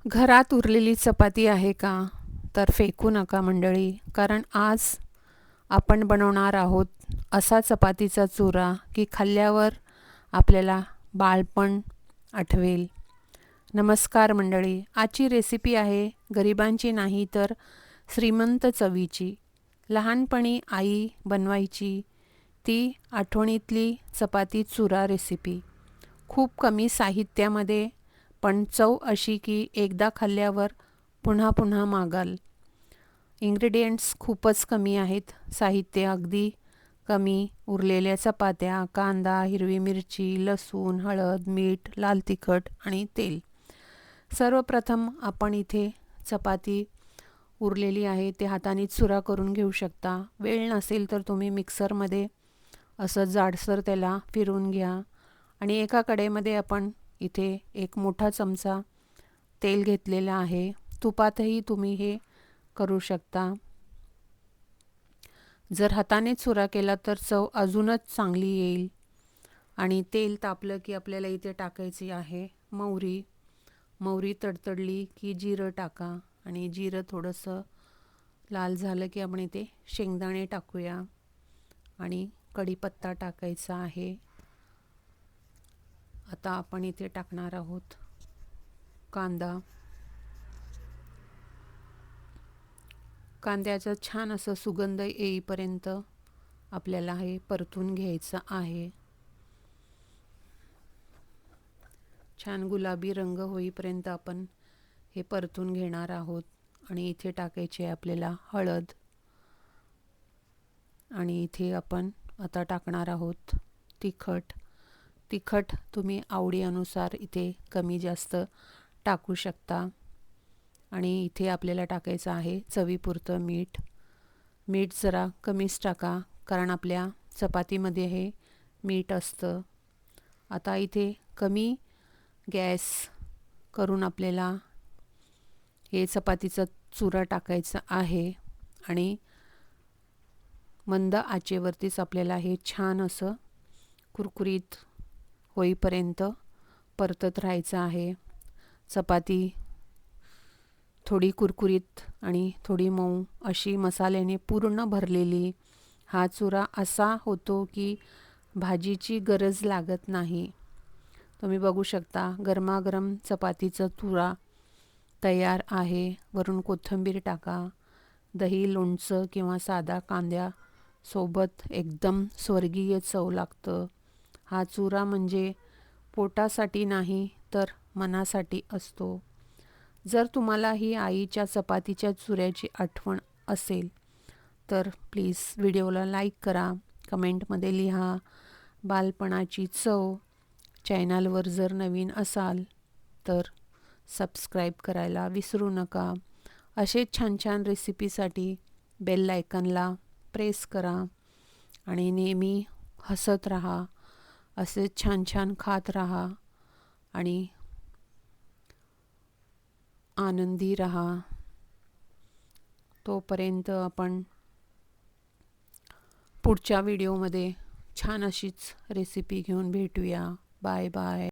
घरात उरलेली चपाती आहे का? तर फेकू नका मंडळी, कारण आज आपण बनवणार आहोत असा चपातीचा चुरा की खाल्ल्यावर आपल्याला बाळपण आठवेल. नमस्कार मंडळी, आजची रेसिपी आहे गरिबांची नाही तर श्रीमंत चवीची. लहानपणी आई बनवायची ती आठवणीतली चपाती चुरा रेसिपी. खूप कमी साहित्यामध्ये पण चव अशी की एकदा खाल्ल्यावर पुन्हा पुन्हा मागाल. इन्ग्रेडियंट्स खूपच कमी आहेत, साहित्य अगदी कमी. उरलेल्या चपात्या, कांदा, हिरवी मिरची, लसूण, हळद, मीठ, लाल तिखट आणि तेल. सर्वप्रथम आपण इथे चपाती उरलेली आहे ते हाताने चुरा करून घेऊ शकता. वेळ नसेल तर तुम्ही मिक्सरमध्ये असं जाडसर त्याला फिरवून घ्या. आणि एका कढईमध्ये आपण इथे एक मोठा चमचा तेल घेतलेला आहे. तुपातही तुम्ही हे करू शकता. जर हाताने चुरा केला तर चव अजूनच चांगली येईल. आणि तेल तापलं की आपल्याला इथे टाकायची आहे मोहरी. मोहरी तडतडली की जिरं टाका आणि जिरं थोडंसं लाल झालं की आपण इथे शेंगदाणे टाकूया आणि कढीपत्ता टाकायचा आहे. आता आपण इथे टाकणार आहोत कांदा. कांद्याचा छान असं सुगंध येईपर्यंत आपल्याला हे परतून घ्यायचं आहे. छान गुलाबी रंग होईपर्यंत आपण हे परतून घेणार आहोत. आणि इथे टाकायची आहे आपल्याला हळद. आणि इथे आपण आता टाकणार आहोत तिखट. तिखट तुम्ही आवडीनुसार इथे कमी जास्त टाकू शकता. आणि इथे आपल्याला टाकायचं आहे चवीपुरतं मीठ. मीठ जरा कमीच टाका, कारण आपल्या चपातीमध्ये हे मीठ असतं. आता इथे कमी गॅस करून आपल्याला हे चपातीचा चुरा टाकायचा आहे. आणि मंद आचेवरतीच आपल्याला हे छान असं कुरकुरीत होईपर्यंत परतत राहायचं आहे. चपाती थोडी कुरकुरीत आणि थोडी मऊ अशी मसाल्याने पूर्ण भरलेली. हा चुरा असा होतो की भाजीची गरज लागत नाही. तुम्ही बघू शकता गरमागरम चपातीचा चुरा तयार आहे. वरून कोथिंबीर टाका. दही, लोणचं किंवा साधा कांद्यासोबत एकदम स्वर्गीय चव लागतं. हा चुरा म्हणजे पोटासाठी नाही तर मनासाठी असतो. जर तुम्हाला ही आईच्या चपातीच्या चुऱ्याची आठवण असेल तर प्लीज व्हिडिओला लाईक करा, कमेंटमध्ये लिहा बालपणाची चव. चॅनलवर जर नवीन असाल तर सबस्क्राईब करायला विसरू नका. असे छान छान रेसिपीसाठी बेल आयकॉनला प्रेस करा आणि नेहमी हसत राहा. असे छान छान खात राहा आणि आनंदी रहा. तोपर्यंत आपण पुढच्या व्हिडिओमध्ये छान अशीच रेसिपी घेऊन भेटूया. Bye bye.